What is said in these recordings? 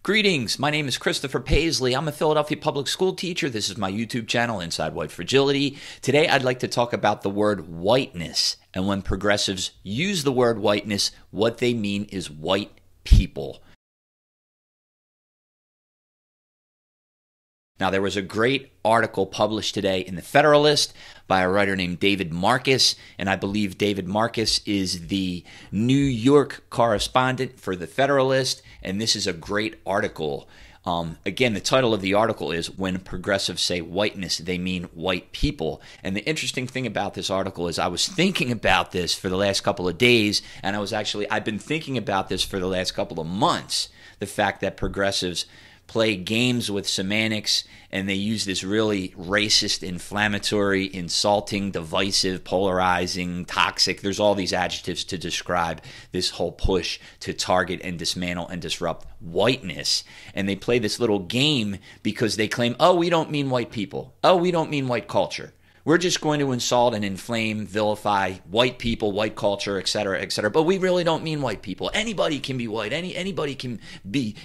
Greetings, my name is Christopher Paisley. I'm a Philadelphia public school teacher. This is my YouTube channel, Inside White Fragility. Today I'd like to talk about the word whiteness. And when progressives use the word whiteness, what they mean is white people. Now, there was a great article published today in the Federalist by a writer named David Marcus, and I believe David Marcus is the New York correspondent for the Federalist, and this is a great article. Again, the title of the article is When Progressives Say Whiteness, They Mean White People. And the interesting thing about this article is I was thinking about this for the last couple of days, and I've been thinking about this for the last couple of months, the fact that progressives play games with semantics, and they use this really racist, inflammatory, insulting, divisive, polarizing, toxic. There's all these adjectives to describe this whole push to target and dismantle and disrupt whiteness. And they play this little game because they claim, oh, we don't mean white people. Oh, we don't mean white culture. We're just going to insult and inflame, vilify white people, white culture, etc., etc. But we really don't mean white people. Anybody can be white. Anybody can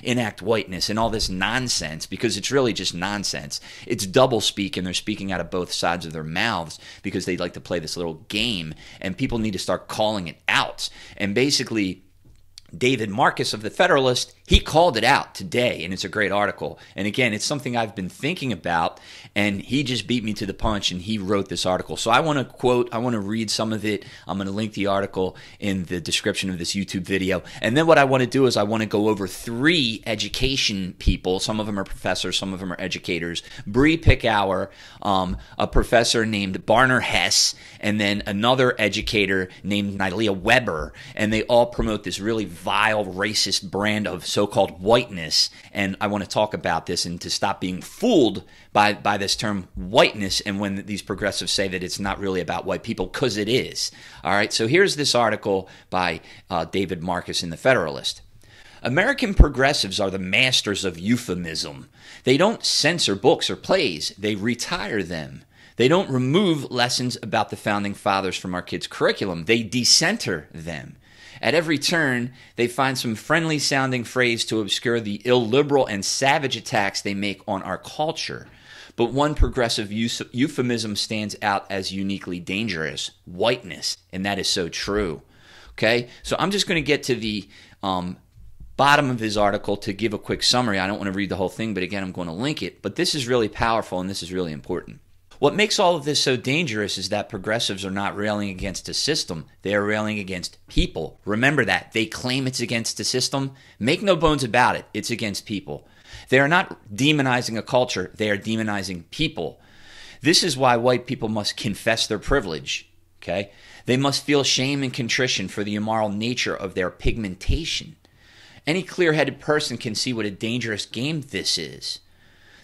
enact whiteness and all this nonsense, because it's really just nonsense. It's doublespeak, and they're speaking out of both sides of their mouths because they like to play this little game, and people need to start calling it out. And basically, David Marcus of the Federalist, he called it out today, and it's a great article. And again, it's something I've been thinking about, and he just beat me to the punch, and he wrote this article. So I want to read some of it. I'm going to link the article in the description of this YouTube video. And then what I want to do is I want to go over three education people. Some of them are professors, some of them are educators. Bree Picower, a professor named Barnor Hesse, and then another educator named Nahliah Webber. And they all promote this really vile, racist brand of so-called whiteness, and I want to talk about this and to stop being fooled by this term whiteness, and when these progressives say that it's not really about white people, because it is. All right, so here's this article by David Marcus in the Federalist. American progressives are the masters of euphemism. They don't censor books or plays, they retire them. They don't remove lessons about the Founding Fathers from our kids' curriculum, they decenter them. At every turn, they find some friendly-sounding phrase to obscure the illiberal and savage attacks they make on our culture. But one progressive euphemism stands out as uniquely dangerous: whiteness, and that is so true. Okay? So I'm just going to get to the bottom of his article to give a quick summary. I don't want to read the whole thing, but again, I'm going to link it. But this is really powerful, and this is really important. What makes all of this so dangerous is that progressives are not railing against a system. They are railing against people. Remember that. They claim it's against the system. Make no bones about it. It's against people. They are not demonizing a culture. They are demonizing people. This is why white people must confess their privilege. Okay? They must feel shame and contrition for the immoral nature of their pigmentation. Any clear-headed person can see what a dangerous game this is.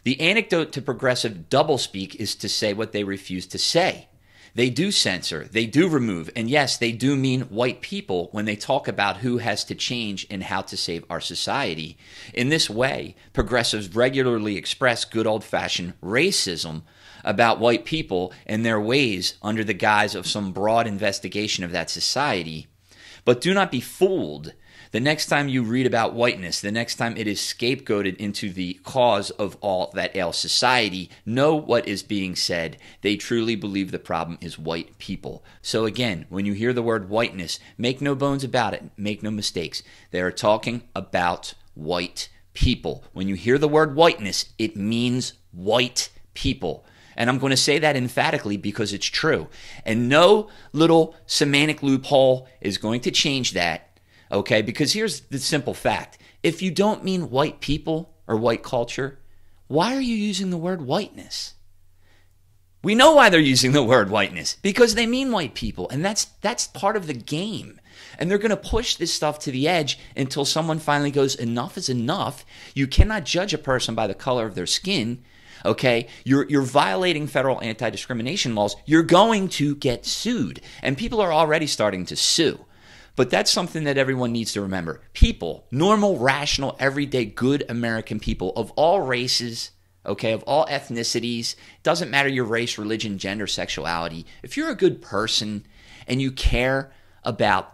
The antidote to progressive doublespeak is to say what they refuse to say. They do censor, they do remove, and yes, they do mean white people when they talk about who has to change and how to save our society. In this way, progressives regularly express good old-fashioned racism about white people and their ways under the guise of some broad investigation of that society. But do not be fooled. The next time you read about whiteness, the next time it is scapegoated into the cause of all that ails society, know what is being said. They truly believe the problem is white people. So again, when you hear the word whiteness, make no bones about it. Make no mistakes. They are talking about white people. When you hear the word whiteness, it means white people. And I'm going to say that emphatically because it's true. And no little semantic loophole is going to change that. Okay, because here's the simple fact. If you don't mean white people or white culture, why are you using the word whiteness? We know why they're using the word whiteness, because they mean white people, and that's part of the game. And they're going to push this stuff to the edge until someone finally goes, enough is enough. You cannot judge a person by the color of their skin. Okay, you're violating federal anti-discrimination laws. You're going to get sued, and people are already starting to sue. But that's something that everyone needs to remember. People, normal, rational, everyday, good American people of all races, okay, of all ethnicities, doesn't matter your race, religion, gender, sexuality. If you're a good person and you care about,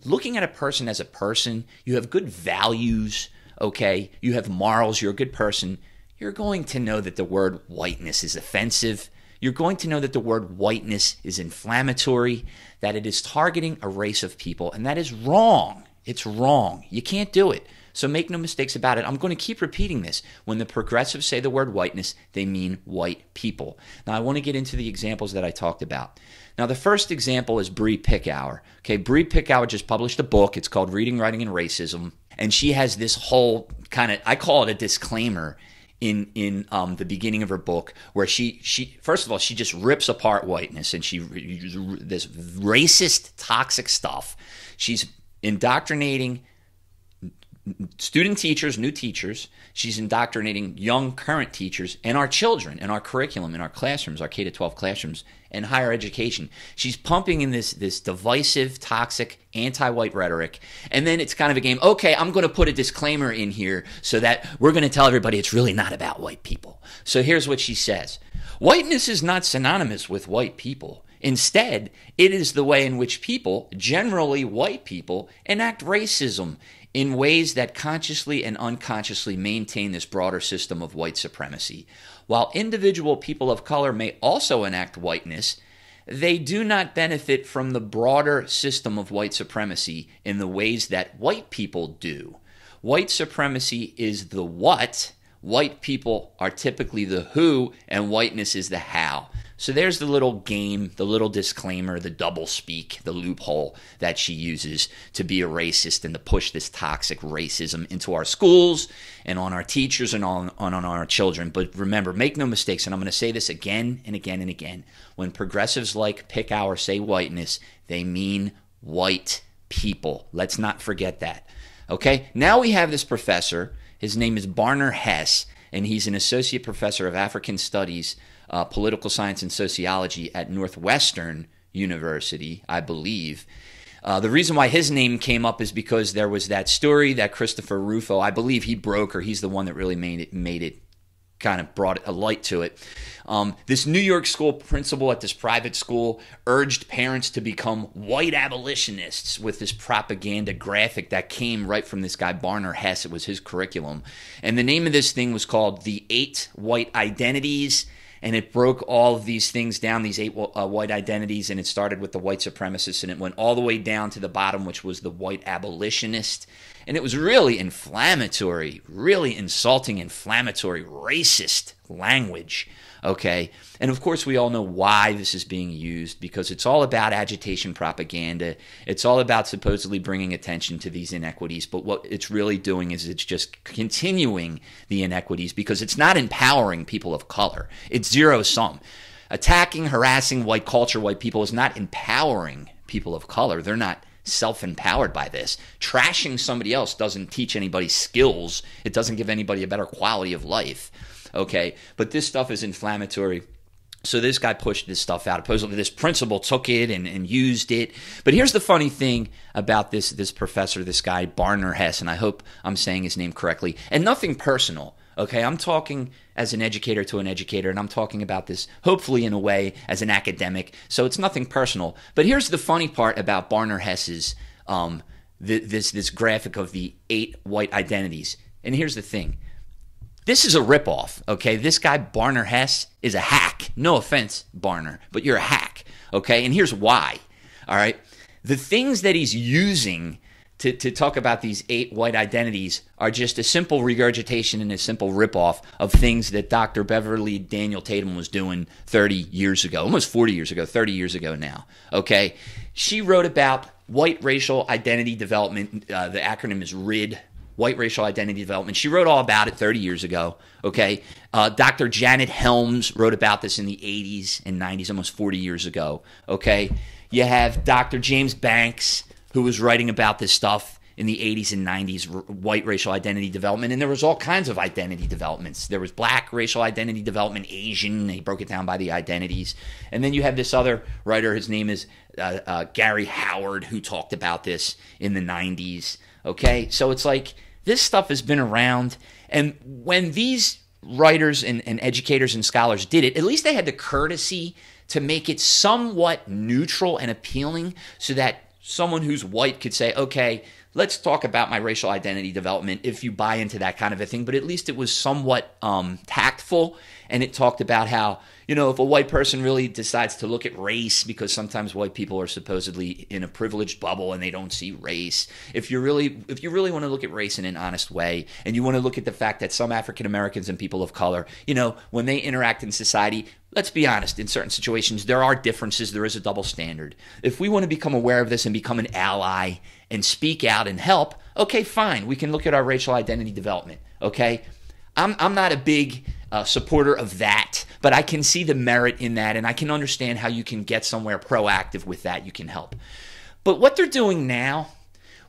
looking at a person as a person, you have good values, okay, you have morals, you're a good person, you're going to know that the word whiteness is offensive. You're going to know that the word whiteness is inflammatory, that it is targeting a race of people, and that is wrong. It's wrong. You can't do it. So make no mistakes about it. I'm going to keep repeating this. When the progressives say the word whiteness, they mean white people. Now, I want to get into the examples that I talked about. Now, the first example is Bree Picower. Okay, Bree Picower just published a book. It's called Reading, Writing, and Racism. And she has this whole kind of, I call it a disclaimer in the beginning of her book, where she first of all, she just rips apart whiteness, and this racist, toxic stuff. She's indoctrinating student teachers, new teachers. She's indoctrinating young current teachers and our children in our curriculum, in our classrooms, our K-12 classrooms, and higher education. She's pumping in this divisive, toxic, anti-white rhetoric. And then it's kind of a game, okay, I'm going to put a disclaimer in here so that we're going to tell everybody it's really not about white people. So here's what she says. Whiteness is not synonymous with white people. Instead, it is the way in which people, generally white people, enact racism in ways that consciously and unconsciously maintain this broader system of white supremacy. While individual people of color may also enact whiteness, they do not benefit from the broader system of white supremacy in the ways that white people do. White supremacy is the what, white people are typically the who, and whiteness is the how. So there's the little game, the little disclaimer, the double speak, the loophole that she uses to be a racist and to push this toxic racism into our schools and on our teachers and on our children. But remember, make no mistakes, and I'm going to say this again and again and again. When progressives like Picower say whiteness, they mean white people. Let's not forget that. Okay? Now we have this professor. His name is Barnor Hesse, and he's an associate professor of African Studies, political science, and sociology at Northwestern University, I believe. The reason why his name came up is because there was that story that Christopher Rufo, I believe he broke, or he's the one that really made it kind of brought a light to it. This New York school principal at this private school urged parents to become white abolitionists with this propaganda graphic that came right from this guy Barnor Hesse. It was his curriculum. And the name of this thing was called The 8 White Identities. And it broke all of these things down, these 8 white identities, and it started with the white supremacist, and it went all the way down to the bottom, which was the white abolitionist. And it was really inflammatory, really insulting, inflammatory, racist language, okay? And of course, we all know why this is being used, because it's all about agitation propaganda. It's all about supposedly bringing attention to these inequities, but what it's really doing is it's just continuing the inequities, because it's not empowering people of color. It's zero-sum. Attacking, harassing white culture, white people is not empowering people of color. They're not self-empowered by this. Trashing somebody else doesn't teach anybody skills. It doesn't give anybody a better quality of life. Okay, but this stuff is inflammatory. So this guy pushed this stuff out. Supposedly this principal took it and used it. But here's the funny thing about this professor, this guy, Barnor Hesse, and I hope I'm saying his name correctly, and nothing personal. Okay, I'm talking as an educator to an educator, and I'm talking about this hopefully in a way as an academic, so it's nothing personal. But here's the funny part about Barnor Hesse's this graphic of the 8 white identities. And here's the thing. This is a ripoff, okay? This guy, Barnor Hesse, is a hack. No offense, Barnor, but you're a hack, okay? And here's why, all right? The things that he's using to talk about these 8 white identities are just a simple regurgitation and a simple ripoff of things that Dr. Beverly Daniel Tatum was doing 30 years ago, almost 40 years ago, 30 years ago now, okay? She wrote about white racial identity development. The acronym is RID, White Racial Identity Development. She wrote all about it 30 years ago, okay? Dr. Janet Helms wrote about this in the 80s and 90s, almost 40 years ago, okay? You have Dr. James Banks, who was writing about this stuff in the 80s and 90s, white racial identity development, and there was all kinds of identity developments. There was black racial identity development, Asian, he broke it down by the identities. And then you have this other writer, his name is Gary Howard, who talked about this in the 90s, okay? So it's like, this stuff has been around, and when these writers and educators and scholars did it, at least they had the courtesy to make it somewhat neutral and appealing so that someone who's white could say, okay, let's talk about my racial identity development if you buy into that kind of a thing. But at least it was somewhat tactful, and it talked about how, if a white person really decides to look at race, because sometimes white people are supposedly in a privileged bubble and they don't see race. If you really want to look at race in an honest way, and you want to look at the fact that some African Americans and people of color, when they interact in society, let's be honest, in certain situations, there are differences. There is a double standard. If we want to become aware of this and become an ally and speak out and help, okay, fine. We can look at our racial identity development, okay? I'm not a big supporter of that, but I can see the merit in that, and I can understand how you can get somewhere proactive with that. You can help. But what they're doing now,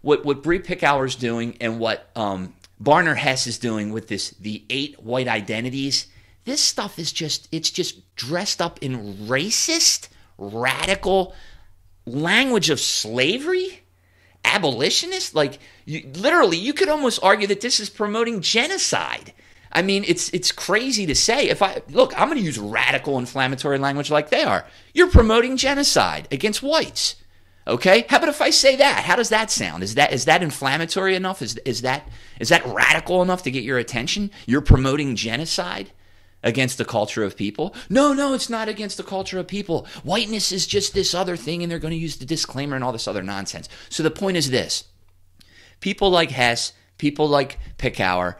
what Bree Picower is doing, and what Barnor Hesse is doing with the 8 white identities, this stuff is just dressed up in racist, radical language of slavery, abolitionist. Like, you could almost argue that this is promoting genocide. I mean, it's crazy to say. I'm going to use radical inflammatory language like they are. You're promoting genocide against whites. Okay? How about if I say that? How does that sound? Is that inflammatory enough? Is that radical enough to get your attention? You're promoting genocide against the culture of people? No, it's not against the culture of people. Whiteness is just this other thing, and they're going to use the disclaimer and all this other nonsense. So the point is this. People like Hesse, people like Picower,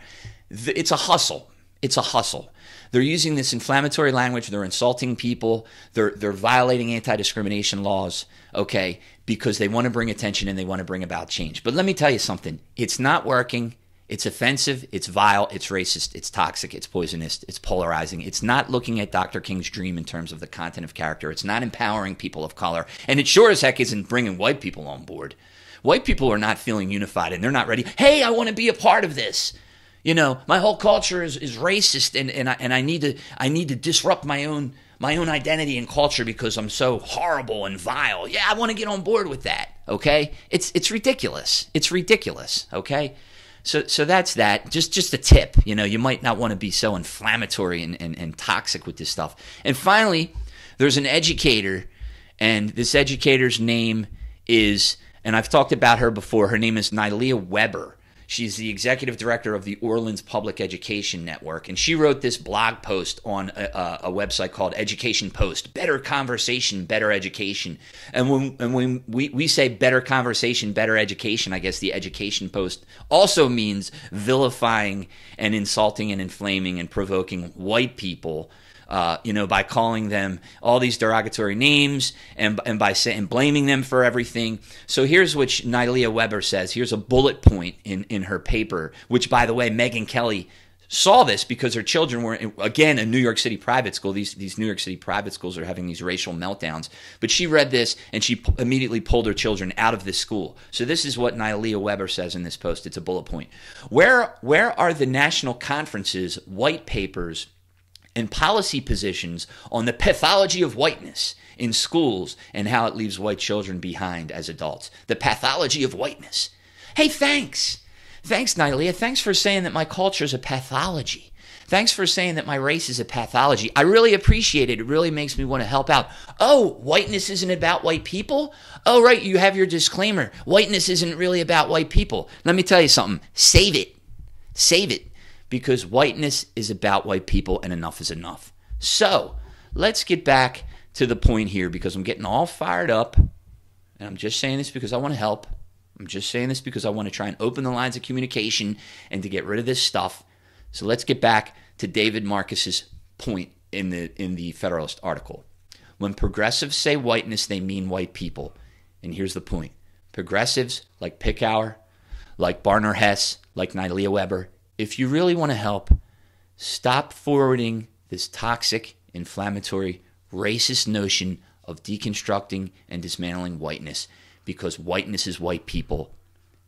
it's a hustle. It's a hustle. They're using this inflammatory language. They're insulting people. They're violating anti-discrimination laws, okay, because they want to bring attention and they want to bring about change. But let me tell you something. It's not working. It's offensive. It's vile. It's racist. It's toxic. It's poisonous. It's polarizing. It's not looking at Dr. King's dream in terms of the content of character. It's not empowering people of color. And it sure as heck isn't bringing white people on board. White people are not feeling unified, and they're not ready. Hey, I want to be a part of this. My whole culture is racist, and I need to disrupt my own identity and culture because I'm so horrible and vile. Yeah, I want to get on board with that. Okay, it's ridiculous. It's ridiculous. Okay, so that's that. Just a tip. You might not want to be so inflammatory and toxic with this stuff. And finally, there's an educator, and this educator's name is, and I've talked about her before. Her name is Nahliah Webber. She's the executive director of the Orleans Public Education Network, and she wrote this blog post on a website called Education Post, Better Conversation, Better Education. And when we say better conversation, better education, I guess the Education Post also means vilifying and insulting and inflaming and provoking white people, by calling them all these derogatory names and by blaming them for everything. So here's what Nahliah Webber says. Here's a bullet point in her paper, which, by the way, Megyn Kelly saw this because her children were, again, a New York City private school. These New York City private schools are having these racial meltdowns. But she read this, and she immediately pulled her children out of this school. So this is what Nahliah Webber says in this post. It's a bullet point. Where are the national conferences, white papers, and policy positions on the pathology of whiteness in schools and how it leaves white children behind as adults? The pathology of whiteness. Hey, thanks. Thanks, Nahliah. Thanks for saying that my culture is a pathology. Thanks for saying that my race is a pathology. I really appreciate it. It really makes me want to help out. Oh, whiteness isn't about white people? Oh, right, you have your disclaimer. Whiteness isn't really about white people. Let me tell you something. Save it. Save it. Because whiteness is about white people, and enough is enough. So let's get back to the point here, because I'm getting all fired up, and I'm just saying this because I want to help. I'm just saying this because I want to try and open the lines of communication and to get rid of this stuff. So let's get back to David Marcus's point in the Federalist article. When progressives say whiteness, they mean white people. And here's the point. Progressives like Picower, like Barnor Hesse, like Nahliah Webber, if you really want to help, stop forwarding this toxic, inflammatory, racist notion of deconstructing and dismantling whiteness, because whiteness is white people,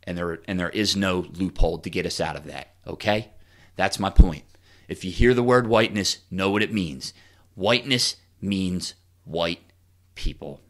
and there is no loophole to get us out of that, okay? That's my point. If you hear the word whiteness, know what it means. Whiteness means white people.